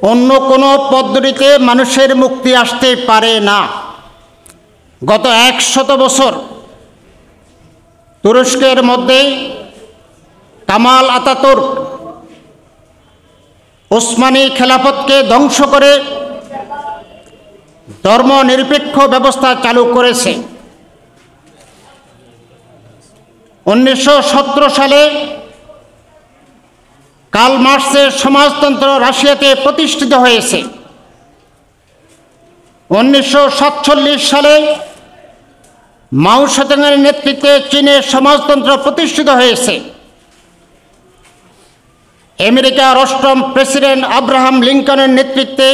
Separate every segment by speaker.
Speaker 1: অন্য কোনো পদ্ধতিতে মানুষের মুক্তি আসতে পারে না। গত 100 বছর তুরস্কের মধ্যে কামাল আতাতুর্ক ওসমানী খেলাফতকে ধ্বংস করে ধর্মনিরপেক্ষ ব্যবস্থা চালু করেছে। 1917 সালে কার্ল মার্কসের সমাজতন্ত্র রাশিয়াতে প্রতিষ্ঠিত হয়েছে। 1947 সালে মাও সেতুংয়ের নেতৃত্বে চীনে সমাজতন্ত্র প্রতিষ্ঠিত হয়েছে। আমেরিকার 8ম প্রেসিডেন্ট আব্রাহাম লিঙ্কনের নেতৃত্বে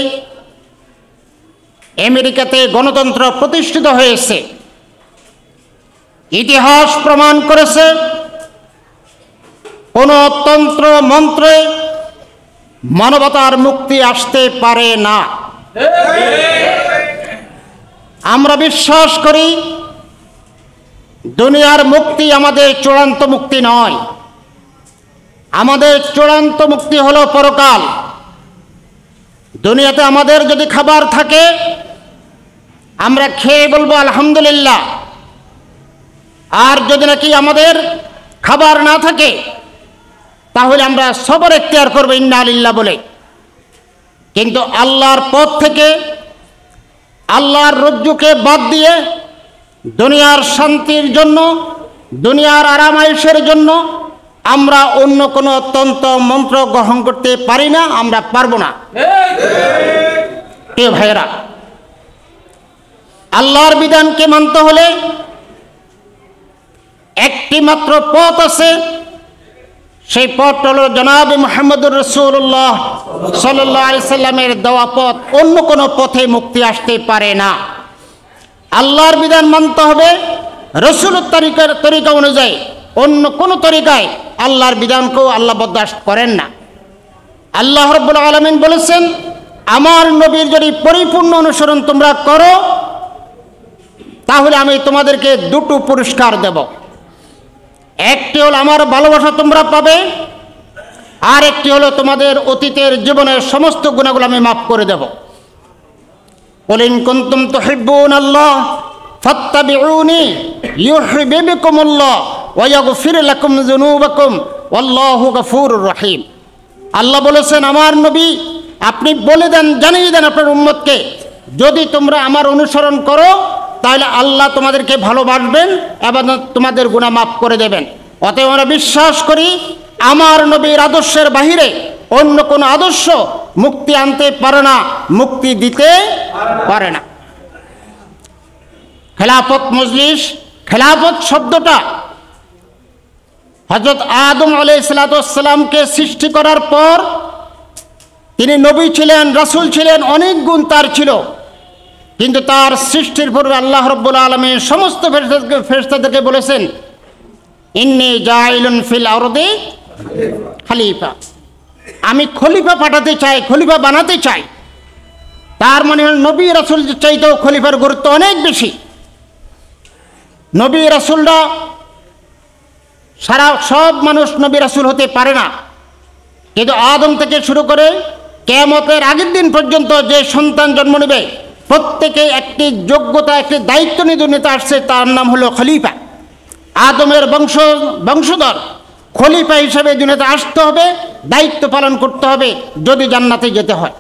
Speaker 1: আমেরিকাতে গণতন্ত্র প্রতিষ্ঠিত হয়েছে। ইতিহাস প্রমাণ করেছে কোন তন্ত্র মন্ত্রে মানবতার মুক্তি আসতে পারে না। আমরা বিশ্বাস করি দুনিয়ার মুক্তি আমাদের চূড়ান্ত মুক্তি নয়, আমাদের চূড়ান্ত মুক্তি হলো পরকাল। দুনিয়াতে আমাদের যদি খাবার থাকে আমরা খেয়ে বলবো আলহামদুলিল্লাহ, আর যদি নাকি আমাদের খাবার না থাকে তাহলে আমরা সবর এখতিয়ার করবো ইন্না লিল্লাহ বলে। কিন্তু আল্লাহর পথ থেকে আল্লাহর রজ্জুকে বাদ দিয়ে দুনিয়ার শান্তির জন্য, দুনিয়ার আরামায়েশের জন্য আমরা অন্য কোনো তন্ত্র মন্ত্র গ্রহণ করতে পারি না, আমরা পারবো না। প্রিয় ভাইয়েরা, আল্লাহর বিধানকে মানতে হলে একটি মাত্র পথ আছে, সেই পথ হলো জনাব মুহাম্মদুর রাসূলুল্লাহ সাল্লাল্লাহু আলাইহি সাল্লামের দেওয়া পথ। অন্য কোনো পথে মুক্তি আসতে পারে না। আল্লাহর বিধান মানতে হবে রাসূলের তরিকা অনুযায়ী। অন্য কোনো তরিকায় আল্লাহর বিধানকেও আল্লাহ বরদাস্ত করেন না। আল্লাহ রাব্বুল আলামিন বলেছেন, আমার নবীর যদি পরিপূর্ণ অনুসরণ তোমরা করো তাহলে আমি তোমাদেরকে দুটো পুরস্কার দেব। একটি হলো আমার ভালোবাসা তোমরা পাবে, আর একটি হলো তোমাদের অতীতের জীবনের সমস্ত গুনাহগুলো আমি মাফ করে দেব। কুল ইন কুনতুম তুহিব্বুনাল্লাহ ফাত্তাবিউনি ইউহিব্বুকুমুল্লাহ ওয়া ইয়াগফির লাকুম যুনুবাকুম ওয়াল্লাহু গফুরুর রহিম। আল্লাহ বলেছেন, আমার নবী আপনি বলে দেন, জানিয়ে দেন আপনার উম্মতকে, যদি তোমরা আমার অনুসরণ করো তাহলে আল্লাহ তোমাদেরকে ভালোবাসবেন এবং তোমাদের গুনাহ মাফ করে দেবেন। অতএব আমরা বিশ্বাস করি আমার নবীর আদর্শের বাহিরে অন্য কোনো আদর্শ মুক্তি আনতে পারে না, মুক্তি দিতে পারে না। খেলাফত মজলিস, খেলাফত শব্দটা হযরত আদম আলাইহিস সালামকে সৃষ্টি করার পর তিনি নবী ছিলেন, রাসূল ছিলেন, অনেক গুণ তার ছিল, কিন্তু তার সৃষ্টির পূর্বে আল্লাহ রাব্বুল আলামিন সমস্ত ফেরেশতাদেরকে বলেছেন, ইন্নী জাইলুন ফিল আরদি খলিফা, আমি খলিফা পাঠাতে চাই, খলিফা বানাতে চাই। তার মানে নবী রাসূল চাইতেও খলিফার গুরুত্ব অনেক বেশি। নবী রাসূলরা সারা সব মানুষ নবী রাসূল হতে পারে না, কিন্তু আদম থেকে শুরু করে কিয়ামতের আগের দিন পর্যন্ত যে সন্তান জন্ম নেবে প্রত্যেকে একটি যোগ্যতা, একটি দায়িত্ব নিয়ে দুনিয়াতে আসছে, তার নাম হলো খলিফা। আদমের বংশধর খলিফা হিসেবে দুনিয়াতে আসতে হবে, দায়িত্ব পালন করতে হবে যদি জান্নাতে যেতে হয়।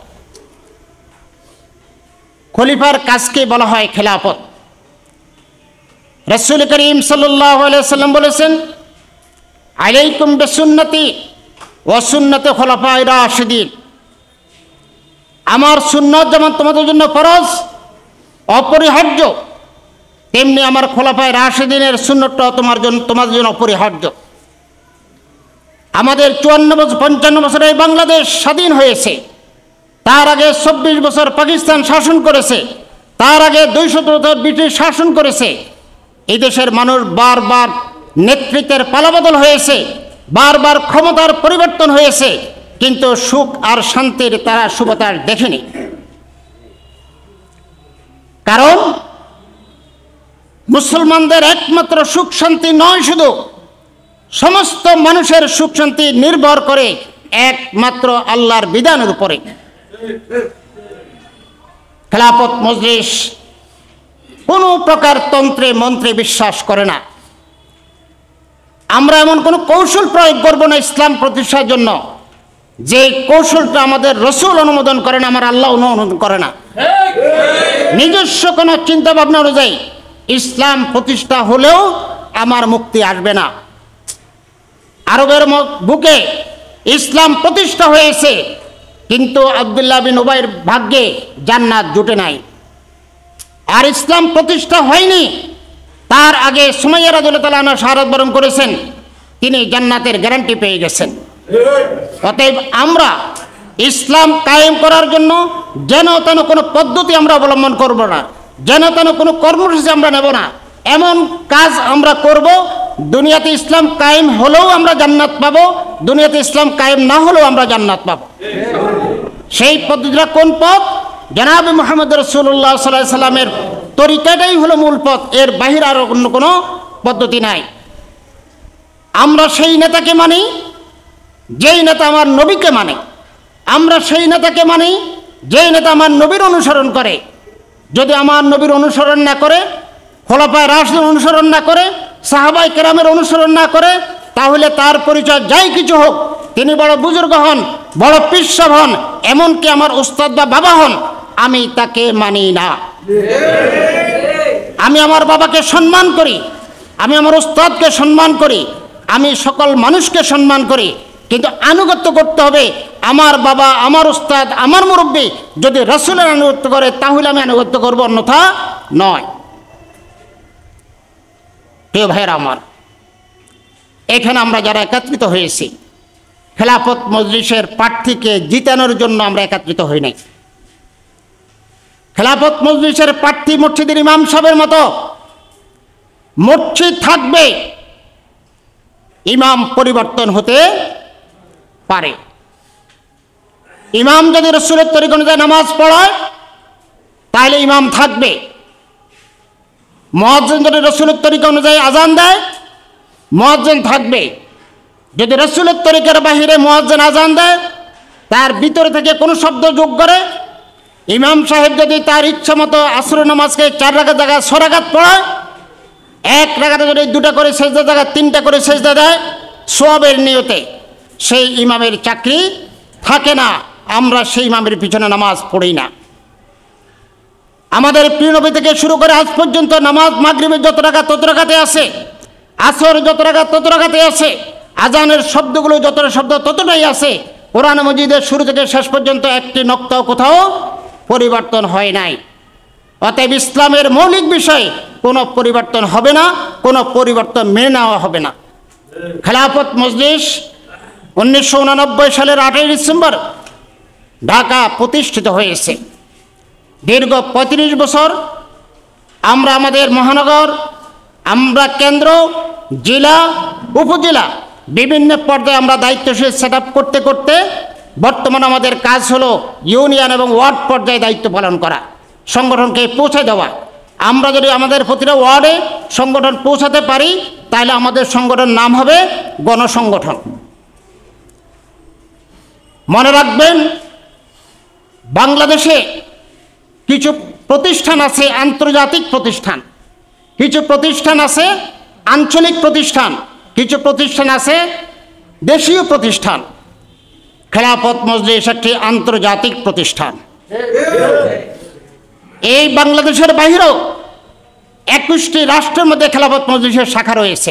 Speaker 1: খলিফার কাজকে বলা হয় খেলাফত। রাসূল করিম সাল্লাল্লাহু আলাইহি সাল্লাম বলেছেন, আলাইকুম বিসুন্নতি ওয়া সুন্নতি খুলাফায়ে রাশিদিন, আমার সুন্নাত যেমন তোমাদের জন্য ফরজ অপরিহার্য, তেমনি আমার খোলাফায়ে রাশিদিনের সুন্নতটাও তোমাদের জন্য অপরিহার্য। আমাদের 54-55 বছরে বাংলাদেশ স্বাধীন হয়েছে, তার আগে 24 বছর পাকিস্তান শাসন করেছে, তার আগে 200 বছর ব্রিটিশ শাসন করেছে। এই দেশের মানুষ বারবার নেতৃত্বের পালাবদল হয়েছে, বারবার ক্ষমতার পরিবর্তন হয়েছে, কিন্তু সুখ আর শান্তির তারা সুবতার দেখেনি। কারণ মুসলমানদের একমাত্র সুখ শান্তি নয়, শুধু সমস্ত মানুষের সুখ শান্তি নির্ভর করে একমাত্র আল্লাহর বিধানের উপরে। খেলাফত মজলিস কোনো প্রকার তন্ত্রে মন্ত্রে বিশ্বাস করে না। আমরা এমন কোনো কৌশল প্রয়োগ করব না ইসলাম প্রতিষ্ঠার জন্য যে কৌশলটা আমাদের রসুল অনুমোদন করে না, আমার আল্লাহ অনুমোদন করে না। নিজস্ব কোনো চিন্তা ভাবনা অনুযায়ী ইসলাম প্রতিষ্ঠা হলেও আমার মুক্তি আসবে না। আরবের বুকে ইসলাম প্রতিষ্ঠা হয়েছে, কিন্তু আব্দুল্লাহ বিন উবাইর ভাগ্যে জান্নাত জুটে নাই। আর ইসলাম প্রতিষ্ঠা হয়নি তার আগে সুমাইয়া রাদিয়াল্লাহু তাআলা আনহা শাহাদাত বরণ করেছেন, তিনি জান্নাতের গ্যারান্টি পেয়ে গেছেন। অতএব আমরা ইসলাম কায়েম করার জন্য যেন তেন কোনো পদ্ধতি আমরা অবলম্বন করব না, যেন তেন কোনো কর্মসূচি আমরা নেব না। এমন কাজ আমরা করব দুনিয়াতে ইসলাম কায়েম হলেও আমরা জান্নাত পাবো, দুনিয়াতে ইসলাম কায়েম না হলেও আমরা জান্নাত পাবো। সেই পদ্ধতিটা কোন পথ? জনাবে মুহাম্মদ রাসূলুল্লাহ সাল্লাল্লাহু আলাইহি সাল্লামের তরিকাটাই হলো মূল পথ, এর বাহিরে আর অন্য কোনো পদ্ধতি নাই। আমরা সেই নেতাকে মানি যেই নেতা আমার নবীকে মানে, আমরা সেই নেতাকে মানি যেই নেতা আমার নবীর অনুসরণ করে। যদি আমার নবীর অনুসরণ না করে, খোলাফায়ে রাশিদুন অনুসরণ না করে, সাহাবায়ে কেরামের অনুসরণ না করে, তাহলে তার পরিচয় যাই কিছু হোক, তিনি বড় বুজুর্গ হন, বড় পীর সাহেব হন, এমনকি আমার উস্তাদ বা বাবা হন, আমি তাকে মানি না। আমি আমার বাবাকে সম্মান করি, আমি আমার উস্তাদকে সম্মান করি, আমি সকল মানুষকে সম্মান করি, কিন্তু আনুগত্য করতে হবে আমার বাবা, আমার উস্তাদ, আমার মুরব্বী যদি রাসূলের আনুগত্য করে তাহলে আমি আনুগত্য করব, অন্যথা নয়। প্রিয় ভাইরা আমার, এখানে আমরা যারা একত্রিত হয়েছি খেলাফত মজলিসের প্রার্থীকে জিতানোর জন্য আমরা একত্রিত হই নাই। খেলাফত মজলিসের প্রার্থী মসজিদের ইমাম সাহেবের মতো মসজিদ থাকবে, ইমাম পরিবর্তন হতে পারে। ইমাম যদি রাসূলের তরিকা অনুযায়ী নামাজ পড়ায় তাহলে ইমাম থাকবে। মুয়াজ্জিন যদি রাসূলের তরিকা অনুযায়ী আজান দেয়, মুয়াজ্জিন থাকবে। যদি রাসূলের তরিকার বাহিরে মুয়াজ্জিন আজান দেয়, তার ভিতরে থেকে কোনো শব্দ যোগ করে, ইমাম সাহেব যদি তার ইচ্ছা মতো আসরের নামাজকে 4 রাকাত জায়গায় 6 রাকাত পড়ায়, 1 রাকাতে যদি 2টা করে সেজদা জায়গায় 3টা করে সেজদা দেয় সওয়াবের নিয়তে, সেই ইমামের চাকরি থাকে না। আমরা সেই ইমামের পিছনে নামাজ পড়ি না। আমাদের প্রিয় নবী থেকে শুরু করে আজ পর্যন্ত নামাজ মাগরিবের যত রাকাত তত রাকাতে আছে, আসর যত রাকাত তত রাকাতে আছে, আজানের শব্দগুলো যতটা শব্দ ততটাই আছে। কোরআন মজিদের শুরু থেকে শেষ পর্যন্ত একটি নক্তাও কোথাও পরিবর্তন হয় নাই। অতএব ইসলামের মৌলিক বিষয়ে কোনো পরিবর্তন হবে না, কোনো পরিবর্তন মেনে নেওয়া হবে না। খেলাফত মজলিস 1989 সালের 8 ডিসেম্বর ঢাকা প্রতিষ্ঠিত হয়েছে। দীর্ঘ 35 বছর আমরা আমাদের মহানগর, আমরা কেন্দ্র, জেলা, উপজেলা বিভিন্ন পর্যায়ে আমরা দায়িত্বশীল সেট আপ করতে করতে বর্তমানে আমাদের কাজ হলো ইউনিয়ন এবং ওয়ার্ড পর্যায়ে দায়িত্ব পালন করা, সংগঠনকে পৌঁছে দেওয়া। আমরা যদি আমাদের প্রতিটা ওয়ার্ডে সংগঠন পৌঁছাতে পারি তাহলে আমাদের সংগঠন নাম হবে গণসংগঠন। মনে রাখবেন, বাংলাদেশে কিছু প্রতিষ্ঠান আছে আন্তর্জাতিক প্রতিষ্ঠান, কিছু প্রতিষ্ঠান আছে আঞ্চলিক প্রতিষ্ঠান, কিছু প্রতিষ্ঠান আছে দেশীয় প্রতিষ্ঠান। খেলাফত মজলিস একটি আন্তর্জাতিক প্রতিষ্ঠান। এই বাংলাদেশের বাইরেও 21টি রাষ্ট্রের মধ্যে খেলাফত মজলিসের শাখা রয়েছে।